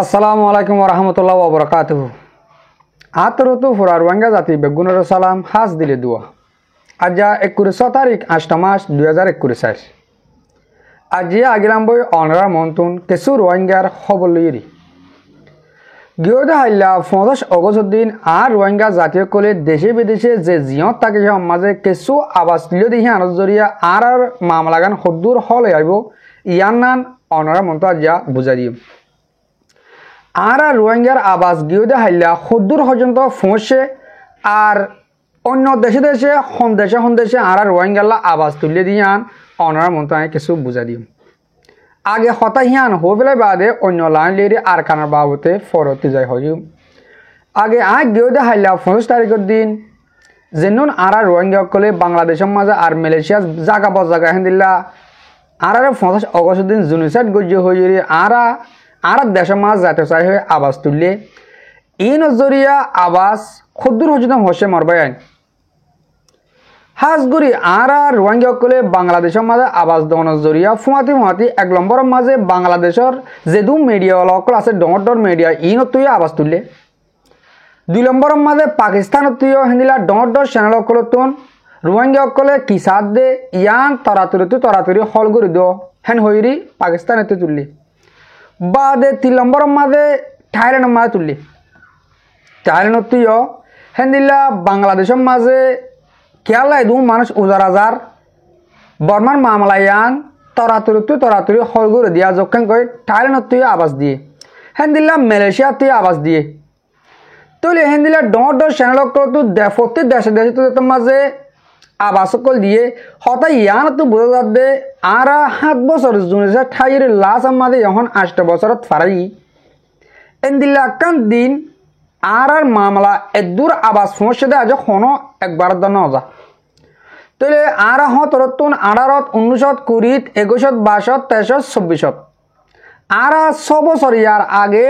আসসালামু আলাইকুম ওরহমতুল্লাহ ওবরাকাতুহু। আতরতু ফুরা রোহিঙ্গা জাতি বেগুনের সালাম হাজ দিলে দুয়া। আজ 21 তারিখ 8 মাস 2021। আজিয়া আগিলাম বই অনরা মন্তুন কিছু রোহিঙ্গার খবর লইরি গিয়ে হাইলা 15 অগস্ট দিন আর রোহিঙ্গা জাতীয় কলে দেশে বিদেশে যে জিয়ত থাকে মাঝে কিছু আবাস লিয়ে দিয়ে আনার জরিয়া আর মামলাগান হদ্দুর হলে আইব ইয়ার নান অনরা মন্ত্র আজিয়া বুঝাই দিম। আর রোহিঙ্গার আবাস গিয়ে হাইলা হদ্দুর পর্যন্ত পৌঁছে আর অন্য দেশে দেশে সন্দেশে আর রোহিঙ্গাল্লা আবাস তুলে দিয়ে আন অনার মন্ত্র আমি কিছু বুঝাই দিম। আগে হতাহিয়ান হয়ে পেলে বাদে অন্য লাইন লিয়ে আর কানার বাবতে ফরতি যায় হই আগে গিয়ে হাইলা 25 তারিখের দিন যেন আর রোহিঙ্গা সকলে বাংলাদেশের মাঝে আর মালয়েশিয়া জায়গা বজাগা হেন দিলা আর 25 অগস্ট দিন জুনিসাইড গজ্য হয়ে আর দেশের মাঝ জাতীয় চাই হয়ে আবাস তুললে এই নজরিয়া আবাস ক্ষুদ্র হজম হসে মরবাই আইন হাজগুড়ি আর রোহিঙ্গা সকলে বাংলাদেশের মাঝে আবাস দেওয়ানোর জরিয়া ফুয়াতি 1 নম্বরের মাঝে বাংলাদেশের যেদু মিডিয়া সকল আছে ডর মিডিয়া তুই আবাস তুললে 2 নম্বরের মাঝে পাকিস্তানত তুইও হেন্দিলা ডর চ্যানেল সকল তুন রোহিঙ্গা সকলে কিসাদ দে ইয়ান তরাতুরি হল করে দিও হেন হইরি পাকিস্তানেতে তুললি বাদে 3 নম্বরের মাঝে থাইল্যান্ডের মাঝে তুললি থাইল্যান্ড তুইও হেন্দিলা বাংলাদেশের মাঝে কেয়ালাই দু মানুষ উজার বর্মার মামলায়ান তরাতুরি হল করে দিয়া যখন কই থাইল্যান্ড তুই আবাস দিয়ে হেন্দিলা মালয়েশিয়া তুই আবাস দিয়ে তুই হেন্দিলা ডর চ্যানেল প্রতি দেশে তোর মাঝে আবাস সকল দিয়ে হঠাৎ ইয়ান তো বোঝা যাবে আর 7 বছর জুনে ঠাইয়ের লাশ আমাদের এখন 8 বছরত ফারাই এন্দিলা কান দিন আর মামলা এদূর আবাস সমস্যা দেয় আজ কোনো একবার না যা তাহলে আর তরতুন 18 19 20 21 22 23 24 আর 6 বছর ইয়ার আগে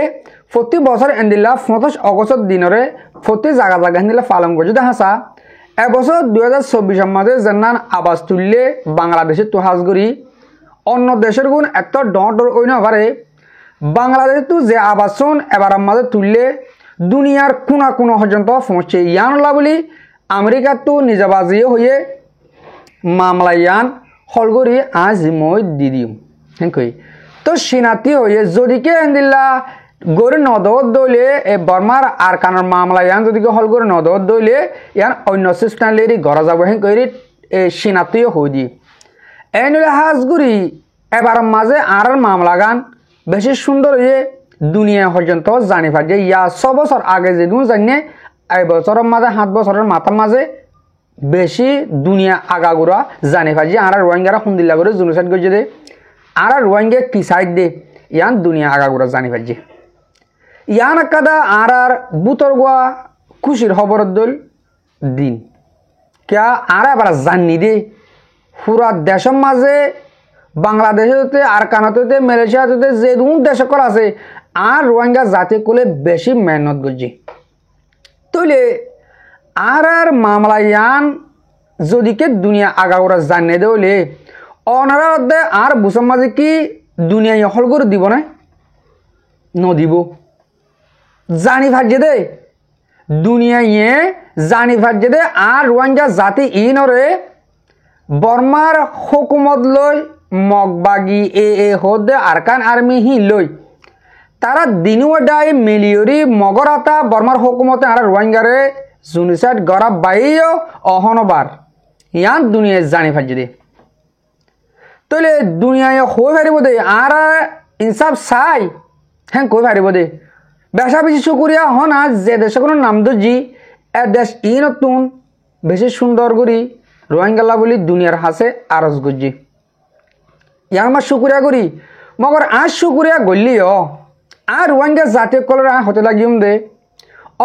প্রতি বছর এন্দিলা 25 অগস্ট দিনরে প্রতি জায়গা এন্দিলা পালন করছে দেখা এবছর 2024 মাঝে যেনান আবাস তুললে বাংলাদেশে তো হাজগুড়ি অন্য দেশের গুণ এত ডর ওই না পারে বাংলাদেশে তো যে আবাসন এবার মাঝে তুললে দুনিয়ার কোনা পর্যন্ত পৌঁছে ইয়ানলা বলি আমেরিকার তো নিজাবাজি হয়ে মামলা ইয়ান হলগরি আজ মই দি দিম হেঁকই তো সিনাতি হয়ে যদিকে এন্দিল্লা গড়ে নদত দইলে বর্মার আর কানার মামলা ইয়ান যদি হল করে নদত দইলে ইয়ান অন্য সিস্টেম লেরি ঘরা যাব হেন করি সিনাতিও হয়ে দি এনলে হাজগুড়ি এবার মাঝে আর মামলা গান বেশি সুন্দর হয়ে দুনিয়া পর্যন্ত জানি পার যে ইয়া 6 বছর আগে যেদিন জানিয়ে এই বছরের মাঝে 7 বছরের মাথার মাঝে বেশি দুনিয়া আগাগোড়া জানি পার যে আর রোহিঙ্গারা খুন্দিল্লা করে জুনুসাইড করছে দে আর রোহিঙ্গা কি সাইড দে ইয়ান দুনিয়া আগাগোড়া জানি পার যে ইয়ান কাদা আর বুতর গোয়া খুশির খবর দল দিন ক্যা আর এবার জানি দে পুরা দেশের মাঝে বাংলাদেশে আর কানাতে মালয়েশিয়াতে যে দেশ সকল আছে আর রোহিঙ্গা জাতি কোলে বেশি মেহনত করছে তৈলে আর মামলা ইয়ান যদিকে দুনিয়া আগাগোড়া জানিয়ে দেলে অনারা আর বুসম মাঝে কি দুনিয়া হল করে দিব না নদিব জানি ফার্জে দে দুনিয়া ইয়ে জানি ফার্জে দে আর রোহিঙ্গা জাতি ইনরে বর্মার হুকুমত লই মগবাগি হদে আরকান আর্মি হি লই তারা দিনুয়াডাই মিলিয়রি মগরাতা বর্মার হুকুমতে আর রোহিঙ্গারে জুনিসাইড গড়া বাইও অহনবার ইয়ান দুনিয়া জানি ফার্জে দে তইলে দুনিয়ায় হয়ে পারিব দে আর ইনসাফ চাই হ্যাঁ কই পারিব দে বেশা বেশি শুকুরিয়া হন আজ যে দেশে কোনো নাম দজি এ দেশ ই নতুন বেশি সুন্দর করি রোহিঙ্গাল্লা বলি দুনিয়ার হাসে আরজ গজি ইয়ার মা শুকুরিয়া করি মগর আজ শুকুরিয়া গলিও আর রোহিঙ্গা জাতীয় কলরা হতে লাগিম দে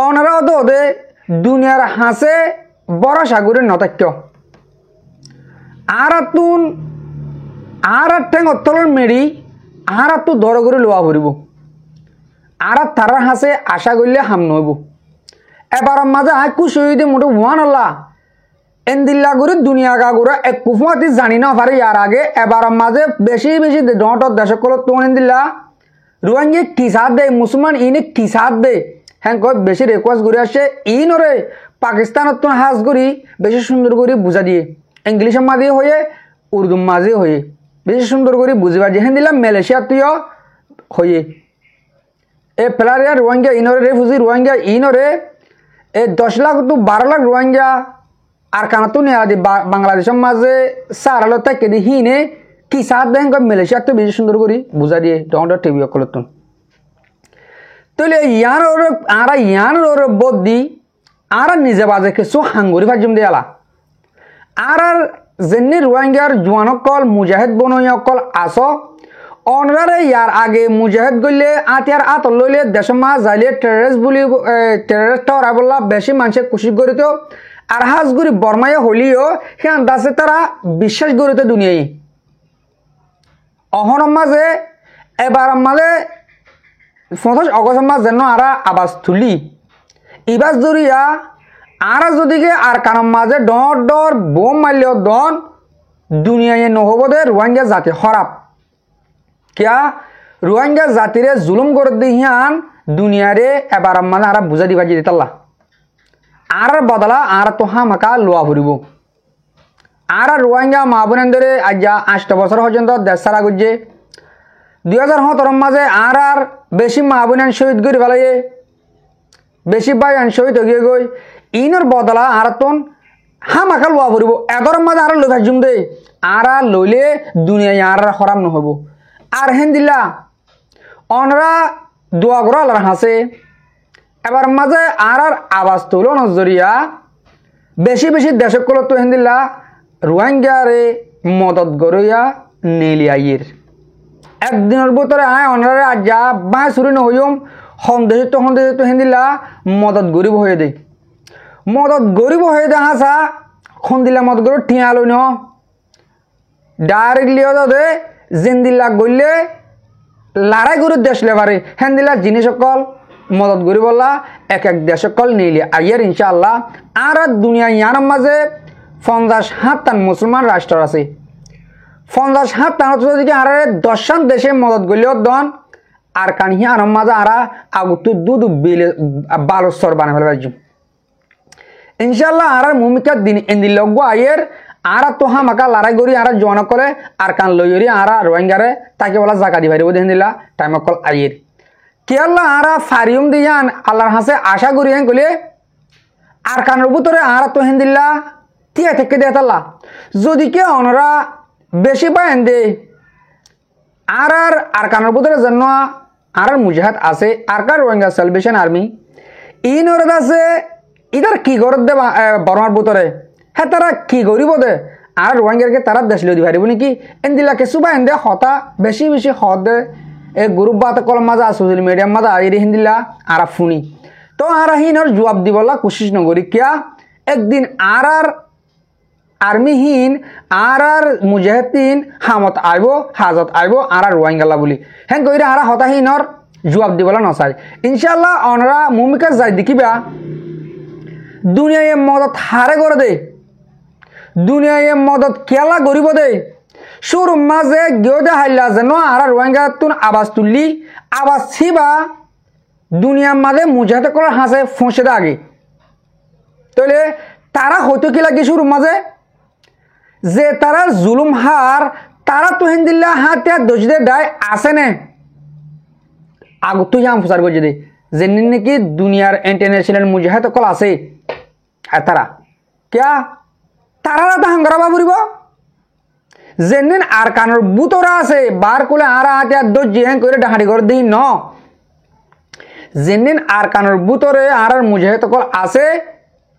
অনারা দে দুনিয়ার হাসে বড় সাগরের নতাক্য আর তুন আর ঠেং অতলর মেরি আর তো দর করে লোয়া ভরিব আর তার হাসে আশা করলে হাম নইব এবার মাঝে খুশি হয়ে দিয়ে মোটে ভুয়ান হল্লা এন্দিল্লা করে দুনিয়া গাগুড়া এক কুফুমাতি জানি না পারে ইয়ার আগে এবার মাঝে বেশি ডর দেশ কল তো এন্দিল্লা রোহিঙ্গা কি সাথ দে মুসলমান ইনে কি সাথ দে হ্যাঁ কয় বেশি রিকোয়েস্ট করে আসে ইনরে পাকিস্তানত তো হাজ করি বেশি সুন্দর করে বুঝা দিয়ে ইংলিশের মাঝে হয়ে উর্দু মাঝে হয়ে বেশি সুন্দর করে বুঝিবার যে হ্যাঁ দিলাম মালয়েশিয়া তুইও হয়ে এ ফেলারিয়া রোহিঙ্গা ইনরে রেফিউজি রোহিঙ্গা ইনরে এ 10 লাখ তো 12 লাখ রোহিঙ্গা আর কানা তো নেওয়া দি বাংলাদেশের মাঝে সারালো থেকে দি হিনে কি সাথ দেন মালয়েশিয়া তো বেশি সুন্দর করে বুঝা দিয়ে ডন্ডর টিভি অকলতুন তাহলে ইয়ার ওর আরা ইয়ার ওর বদ্দি আর নিজে বাজে কিছু হাঙ্গুরি ফাজুম দেয়ালা আর যেনি রোহিঙ্গার জোয়ানকল মুজাহিদ বনইয়কল আস অনরারে ইয়ার আগে মুজাহিদ গইলে আতিয়ার আতল লইলে দেশের মা যাইলে টেররিস্ট বলি টেররিস্ট হওয়ার বললা বেশি মানুষের কুশি করিত আর হাজগুড়ি বর্মায় হলিও সে আন্দাজে তারা বিশ্বাস করিত দুনিয়ায় অহন মাঝে এবার মাঝে 25 অগস্ট মাস যেন আরা আবাস তুলি ইবাস জরিয়া আরা যদিকে আর কারণ মাঝে ডর ডর বোম মারলেও দন দুনিয়ায় নহব দে রোহিঙ্গা জাতি খারাপ কিয়া রোহিঙ্গা জাতিরে জুলুম করে দিহিয়ান দুনিয়ারে এবার মানে আরা বুঝা দিবা যে দিতাল্লা আর বদলা আর তো হামাকা লোয়া ফুরিব আর রোহিঙ্গা মা বোনেন্দরে আজ 8 বছর পর্যন্ত দেশ ছাড়া গুজে 2017 মাঝে আর বেশি মা বোন শহীদ করে ফেলাইয়ে বেশি ভাই শহীদ হয়ে গই ইনর বদলা আর তোন হামাকা লোয়া ফুরিব এদর মাঝে আর লোভা জুম দে আর লইলে দুনিয়ায় আর হরাম নহব আর হেন দিলা অনরা দোয়া করা আল্লাহর হাসে এবার মাঝে আর আওয়াজ তুলো নজরিয়া বেশি বেশি দেশক কল তো হেন দিলা রোহিঙ্গারে মদত গড়িয়া নেলিয়াইয়ের একদিনের ভিতরে আয় অনরারে আজ যা বাঁ চুরি নহইম সন্দেহিত হেন দিলা মদত গরিব হয়ে দে মদত গরিব হয়ে দে হাসা খন দিলা মদত গরিব ঠিয়া লই ন ডাইরেক্টলি দে জিন্দিল্লা গইলে লড়াই করে দেশ লেবারে হেন দিলা জিনিস সকল মদত করি বললা এক এক দেশ সকল নিলে আইয়ার ইনশাআল্লাহ আর দুনিয়া ইয়ার মাঝে 57 মুসলমান রাষ্ট্র আছে 57 যদি আর 10 দেশে মদত গইলেও দন আর কানিহি আর মাঝে আর আগুত দুধ বিলে বালস্তর বানাই ফেলবে ইনশাআল্লাহ আর ভূমিকা দিন এন্দিল লগ আইয়ের আর তো হামাকা লড়াই করি আর জন করে আর কান লইরি আর রোহিঙ্গারে তাকে বলা জায়গা দি পারিব দেখেন দিলা টাইম কল আইয়ের কি আল্লাহ আর ফারিয়ম দিয়ান আল্লাহর হাসে আশা করি হেন কইলে আর কানের ভিতরে আর তো হেন দিলা তিয়া থেকে দেতাল্লা যদি কে অনরা বেশি পায়েন দে আর কানের ভিতরে জন্য আর মুজাহিদ আছে আর কার রোহিঙ্গা সালভেশন আর্মি ইনর আছে ইদার কি করে দে বর্মার ভিতরে হ্যাঁ তারা কি করিব দে আর রোহিঙ্গাকে তারা দেশ লিয়ে দিবারিব নাকি এনদিলাকে সুবা এনদে হতা বেশি বেশি হত দে এ গ্রুপ বাত কলম মাজা সোশ্যাল মিডিয়ার মাজা আইরে হিন্দিলা আর ফুনি তো আর হিনর জবাব দিবলা কোশিশ নগরি কিয়া একদিন আর আর্মিহীন আর মুজাহিদিন হামত আইব হাজত আইব আর রোহিঙ্গালা বলি হ্যাঁ কইরা আর হতাহীনর জবাব দিবলা নচাই ইনশাআল্লাহ অনরা ভূমিকা যাই দেখিবা দুনিয়ায় মদত হারে করে দে দুনিয়ায় মদত কেলা গরিব দে সুর মাঝে গিয়ে দে হাইলা যেন আর রোহিঙ্গা তুন আবাজ তুললি আবাজ ছিবা দুনিয়ার মাঝে মুজাহিদ করার হাসে ফসে দে আগে তাহলে তারা হয়তো কি লাগে সুর মাঝে যে তারা জুলুম হার তারা তো হিন্দিল্লা হাতে দোষদে ডাই আসে নে আগত তুই আম ফুসার করছে দে যে নাকি দুনিয়ার ইন্টারন্যাশনাল মুজাহিদ কল আছে আর তারা কিয়া তারা তো হাঙ্গারা বাবুরিব যেদিন আর কানোর বুতরা আছে বার কোলে আর হাতে দোষ জিহেন করে ডাহাড়ি করে দিই ন যেদিন আর কানোর বুতরে আর মুজাহিদ কল আছে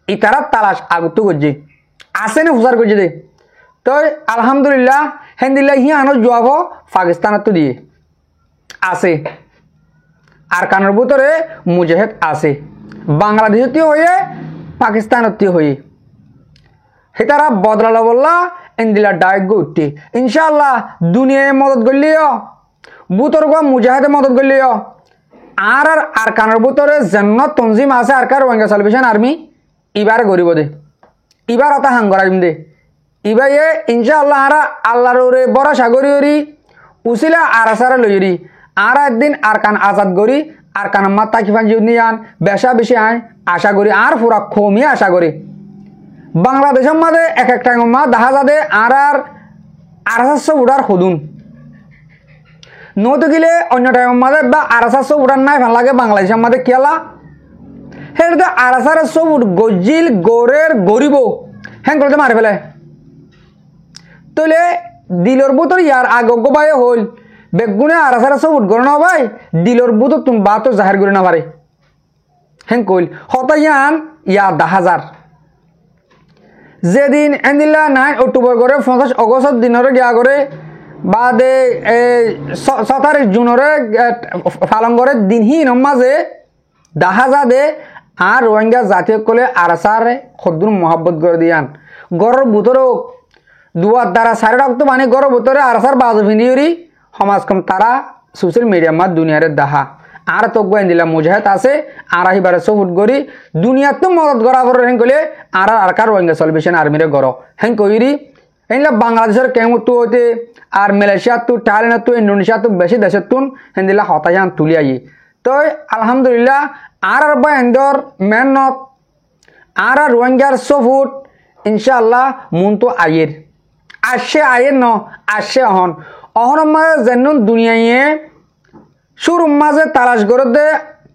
ই তারা তালাশ আগত করছে আসে না ফুসার করছে দে তো আলহামদুলিল্লাহ হেন্দিল্লা হি আনো জবাব পাকিস্তানত দিয়ে আছে আর কানোর ভিতরে মুজাহিদ আছে বাংলাদেশত হয়ে পাকিস্তানত হয়ে হে তারা বদলালো বললা এন্দিলা ডাইরেক্ট উঠতে ইনশাআল্লাহ দুনিয়ায় মদত করলিও বুতর গো মুজাহিদে মদত করলিও আর কানোর ভিতরে জান্নাত তনজিম আছে আর কার রোহিঙ্গা সালভেশন আর্মি এবার গরিব দে এবার অত হাঙ্গরাইম দে ইবাইয়ে ইনশাআল্লাহ আর আল্লাহর ওরে বড় সাগরি উসিলা আর আসারা লইরি আর একদিন আরকান আজাদ করি আরকান আম্মা তাকিফান জিউনি আন বেশা বেশি আয় আশা করি আর পুরা কমিয়ে আশা করি বাংলাদেশের মাঝে এক একটা মা দেখা যাবে আর আড়াইশো উঠার সদুন নতো গেলে অন্য টাইমের মাঝে বা আড়াইশো উঠার নাই ভাল লাগে বাংলাদেশের মাঝে কেলা সেটা আড়াইশো উঠ গজিল গড়ের গরিব হ্যাঁ করতে মারি ফেলে তলে দিলর বুতর ইয়ার আগজ্ঞ বাই হল বেগুনে আড়াইশো উঠ গড়ে না ভাই দিলর বুতর তুমি বা তো জাহির করে না পারে হ্যাঁ কইল হতাইয়ান ইয়া 10,000 যেদিন এন্দিল্লা 9 অক্টোবর করে 50 অগস্ট দিনের গিয়া করে বাদে 27 জুনরে পালন করে দিনহীন মাঝে 10,000 দে আর রোহিঙ্গা জাতীয় কলে আরাসারে খদ্দুর মহাব্বত করে দিয়ান গড়ের ভিতরেও দুয়ার দ্বারা সাড়ে রক্ত মানে গড়ের ভিতরে আরাসার বাজু ভিনিয়রি সমাজকম তারা সোশ্যাল মিডিয়া মাত দুনিয়ারে দাহা আর তো গোয়েন্দিলা মুজাহিদ আছে আর আহিবারে সবুট গড়ি দুনিয়াত তো মদত গড়া পরে হেন কইলে আর কার রোহিঙ্গা সলভেশন আর্মিরে গড় হেন কইরি হেনলা বাংলাদেশের কেমত হইতে আর মালয়েশিয়া তো থাইল্যান্ড তো ইন্দোনেশিয়া তো বেশি দেশের তুন হেনদিলা হতায়ান তুলি আই তো আলহামদুলিল্লাহ আর বায়ন্দর মেহনত আর রোহিঙ্গার সবুট ইনশাআল্লাহ মন তো আয়ের আসে আয়ের ন আসে অহন অহন মাঝে যেন দুনিয়ায় সুর মাঝে তালাশ করে দে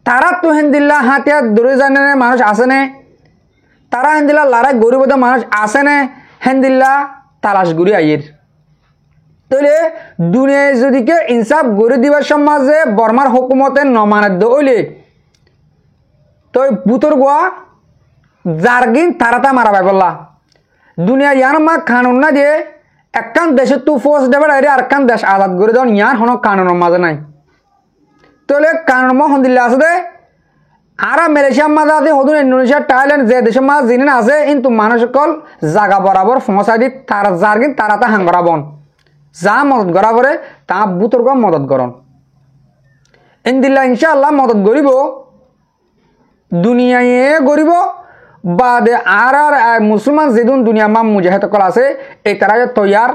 তারা তো হেন্দিল্লা হাতিয়া দূরে জানে মানুষ আসে নে তারা হেন্দিল্লা লড়াই গরিব মানুষ আসে নে হেন্দিল্লা তালাশ গুড়ি আইয়ের তাহলে দুনিয়ায় যদি কে ইনসাফ গড়ে দিবার সমাজে বর্মার হুকুমতে নমানাদ্য হইলে তো বুতর গোয়া জার্গিন তারাতা মারা পাইবল্লা দুনিয়া ইয়ান মা কানুন না দিয়ে একখান দেশের তু ফোর্স দেবে আর একখান দেশ আজাদ করে দেওয়ার ইয়ান হন কানুনের মাঝে নাই তাহলে কানুন মহদিল্লা আছে দে আর মালয়েশিয়ার মাঝে আছে হদুন ইন্দোনেশিয়া থাইল্যান্ড যে দেশের মাঝে জিনিস আছে কিন্তু মানুষ সকল জাগা বরাবর ফসাই দি তারা জার্গিন তারাতা হাং করাবন যা মদত করা পরে তা বুতর গোয়া মদত করন ইনদিল্লা ইনশাআল্লাহ মদত করিব দুনিয়ায় গরিব বাদে আর মুসলমান যেদিন দুনিয়া মা মুজাহিদ কল আছে এই তারা তৈয়ার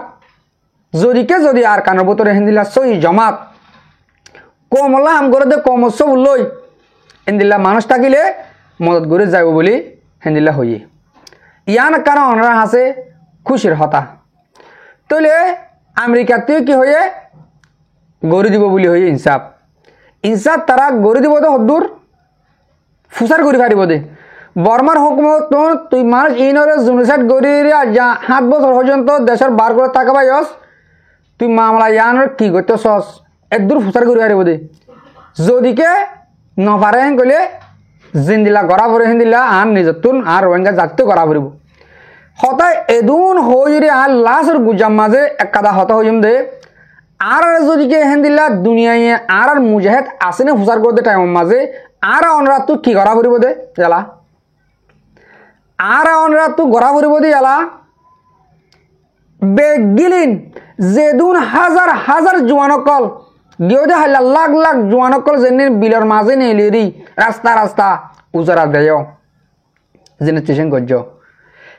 যদি আর কানের ভিতরে হিন্দিল্লা সই জমাত কমলা হাম করে দে কমস লই হিন্দিল্লা মানুষ থাকিলে মদত করে যাব বলি হিন্দিল্লা হইয়ে ইয়ান কারণ অনারা আছে খুশির হতা তলে আমেরিকাতেও কি হয়ে গড়ি দিব বলি হয়ে ইনসাফ তারা গড়ি দিব তো হদ্দুর ফুসার করি পারিব দে বর্মার হুকুমত তুই মানুষ ইনরে জুনিসাইড গড়ি 7 বছর পর্যন্ত দেশের বার করে টাকা পাইস তুই মামলা ইয়ানোর কি করতে সস একদূর ফুসার করি পারিব দে যদিকে নপারে হেন কইলে জিন্দিলা গড়া পরে হিন্দিলা আর নিজের তুন আর রোহিঙ্গা জাতীয় গড়া পড়ব হতায় এদুন হয়ে যদি আর লাস্টের গুজাম মাঝে একাদা হতা হইম দে আর যদিকে হিন্দিলা দুনিয়ায় আর মুজাহিদ আসেনে ফুসার করতে টাইম মাঝে আর অনরা তু কি গড়া পড়ব দে জ্বালা আর অনরা তু গড়া পড়ব দে জ্বালা বেগিলিন যেদুন হাজার হাজার জোয়ানকল গিয়ে হাইলা লাখ লাখ জোয়ানকল যেন বিলর মাঝে নেলি রাস্তা রাস্তা উজারা দেয় যেন স্টেশন গজ্জ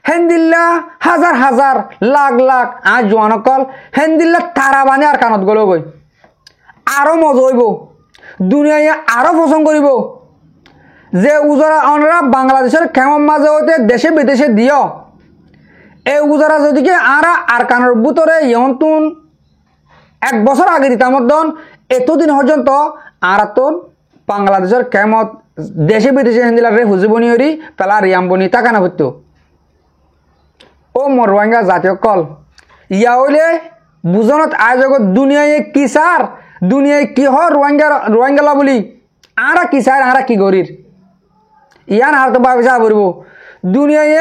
হেন্দিল্লা হাজার হাজার লাখ লাখ আর জোয়ানকল হেন্দিল্লা তারা বানে আর কানত গলো গই আরো মজা হইব দুনিয়ায় আরো পছন্দ করিব যে উজারা অনরা বাংলাদেশের কেমন মাঝে হইতে দেশে বিদেশে দিও এই উজারা যদিকে আর কানের ভিতরে ইয়ন্তুন 1 বছর আগে দিতাম এতদিন পর্যন্ত আর তো বাংলাদেশের কেমত দেশে বিদেশে হিন্দিলা রে হুজিবনি হরি পেলা রিয়াম্বনি তাকানা হইতো ও মোর রোহিঙ্গা জাতীয় কল ইয়া হইলে বুঝনত আজ দুনিয়ায় কি সার দুনিয়ায় কি হ রোহিঙ্গালা বলি আর কি সার আর কি গরির ইয়ান আর তো ভাবিসা পড়ব দুনিয়ায়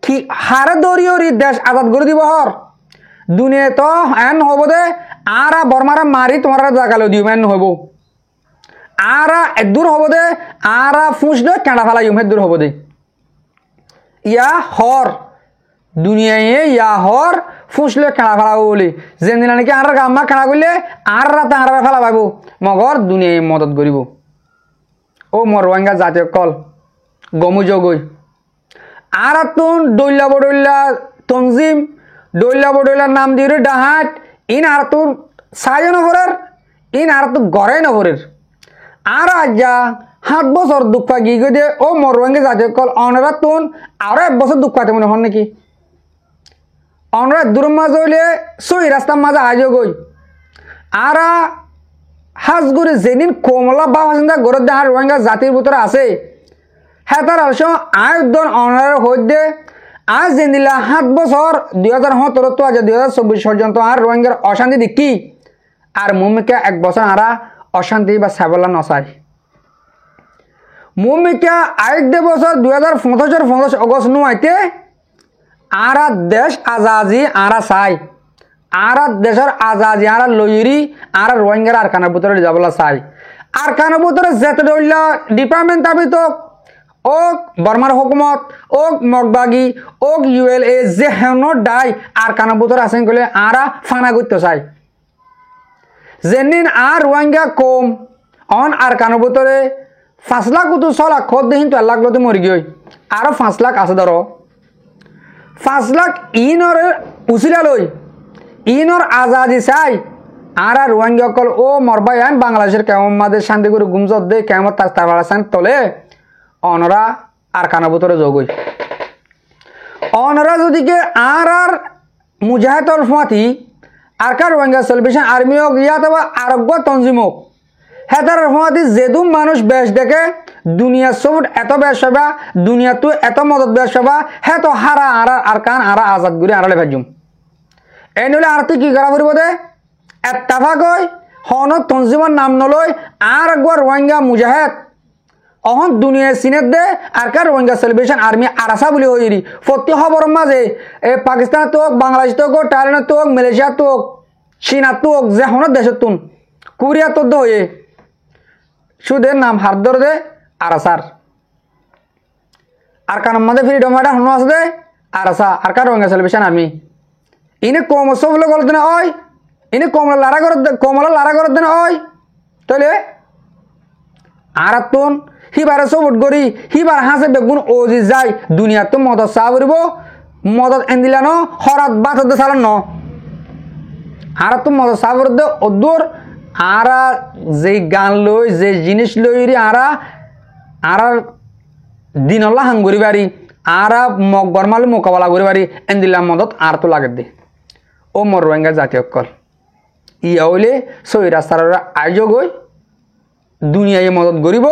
কি হারে দৌড়ি দেশ আজাদ করে দিব হর দুনিয়া তো এন হব দে আর বর্মারা মারি তোমার জাগালো দিও এন হব আর এদূর হব দে আর ফুঁস দে কেঁড়া ফেলাই দূর হব দে ইয়া হর দুনিয়ায় ইয়া হর ফুঁসলে কেঁড়া ফেলাবো বলি যেদিন নাকি আর গাম্মা কেঁড়া করলে আর রাতে আর ফেলা পাবো মগর দুনিয়ায় মদত করিব ও মোর রোহিঙ্গা জাতীয় কল গমুজ গই আর তুন দৈল্লা বডৈল্লা তঞ্জিম দৈল্লা বডৈল্লার নাম দিয়ে ডাহাট ইন আর তুন সাইজন ফরের ইন আর তো গড়াই নভরের আর আজ্জা 7 বছর দুঃখ পা গিয়ে গিয়ে দিয়ে ও মরুয়াঙ্গে জাতীয় কল অনরা তুন আরো 1 বছর দুঃখ পাতে মনে হন নাকি অনরা দূর মাঝে হইলে সই রাস্তার মাঝে আজও গই আর হাজগুড়ি যেদিন কমলা বা হাসিন্দা গরত দে আর রোহিঙ্গা জাতির ভিতরে আছে হ্যাঁ তার আলসম আয়োজন অনার হইতে আজ যেদিলা 7 বছর 2017 তো আজ 2024 পর্যন্ত আর রোহিঙ্গার অশান্তি দেখি আর মুমিকা 1 বছর আরা অশান্তি বা সাবলা নসাই মুমিকা আরেক দে বছর 2015 অগস্ট নু আইতে আরা দেশ আজাদি আরা চাই আর দেশের আজাদি আর লইরি আর রোহিঙ্গার আরকানের ভিতরে যাবলা চাই আরকানের ভিতরে যেতে ধরলা ডিপার্টমেন্ট দাবি তো ও বর্মার হুকুমত ও মগবাগি ও ULA যে হেন ডাই আরকানের ভিতরে আছেন কলে আরা ফানা করতে চাই যেদিন আর রোহিঙ্গা কম অন আরকানের ভিতরে 5 লাখ উঠু 6 লাখ খোদ দিন তো 1 লাখ লতে মরি গই আরো 5 লাখ আছে ধরো 5 লাখ ইনর উচিলা লই ইনর আজাদি চাই আর রোহিঙ্গা কল ও মরবাই আন বাংলাদেশের কেমন মাদের শান্তি করে গুমজত দে কেমন তাস্তাবাড়াছেন তলে অনরা আর কানা ভিতরে যোগই অনরা যদিকে আর মুজাহিদ অল ফাতি আর কার রোহিঙ্গা সেলিব্রেশন আর্মি হোক ইয়াতে বা আরোগ্য তঞ্জিম হোক হেতার ফাতি যেদুম মানুষ বেশ দেখে দুনিয়া সব এত বেশ হবা দুনিয়া তো এত মদত বেশ হবা হে তো হারা আর কান আরা আজাদ গুরি আড়ালে ভাজুম এই নইলে আর তুই কি করা করব দে এত্তাফাক হই হন তঞ্জিমর নাম নলই আর একবার রোহিঙ্গা মুজাহিদ অহন দুনিয়া সিনেট দে আর কার রোহিঙ্গা সেলিব্রেশন আর্মি আরাসা বলি হইরি প্রতি খবর মাঝে এ পাকিস্তান তো বাংলাদেশ তো থাইল্যান্ড তো মালয়েশিয়া তো চীনা তো যে হন দেশত তুন কোরিয়া তো হয়ে সুদের নাম হাত ধরে দে আরাসার আর কার মাঝে ফ্রিডম ফাইটার হন আছে দে আরাসা আর কার রোহিঙ্গা সেলিব্রেশন আর্মি ইনে কম সব বলে গলত না ওই ইনে কমলা লারা করত না ওই তাহলে আর তুন হিবারে সবুট গরি হিবার হাসে বেগুন ওজি যাই দুনিয়া তো মদত চা করিব মদত এন্দিলা ন হরাত বাত দে চালান ন আর তো মদত চা করে দে অদূর আর যে গান লই যে জিনিস লই আর দিনল্লা হাং করি বাড়ি আর মগ বর্মালে মোকাবেলা করি বাড়ি এন্দিলা মদত আর তো লাগে দে ও মর রোহিঙ্গা জাতীয় কল ইয়া হইলে সই রাস্তার আয়োজ গই দুনিয়ায় মদত করিব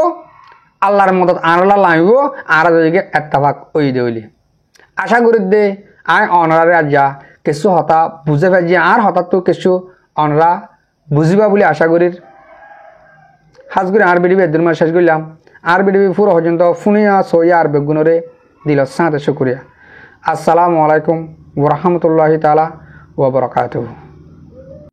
আল্লাহর মদত আনলা লাইব আর দিকে এত্তাফাক ওই দে হইলে আশা করি দে আয় অনরারে আজ্জা কিছু হতা বুঝে পাইছি আর হঠাৎ তো কিছু অনরা বুঝিবা বলে আশা করি হাজ করে আর বিডিবি এদের মাস শেষ করলাম আর বিডিবি পুরো পর্যন্ত ফুনিয়া সইয়া আর বেগুনরে দিল সাঁতে শুক্রিয়া আসসালামু আলাইকুম ওয়া রাহমাতুল্লাহি তাআলা ওয়া বারাকাতুহু।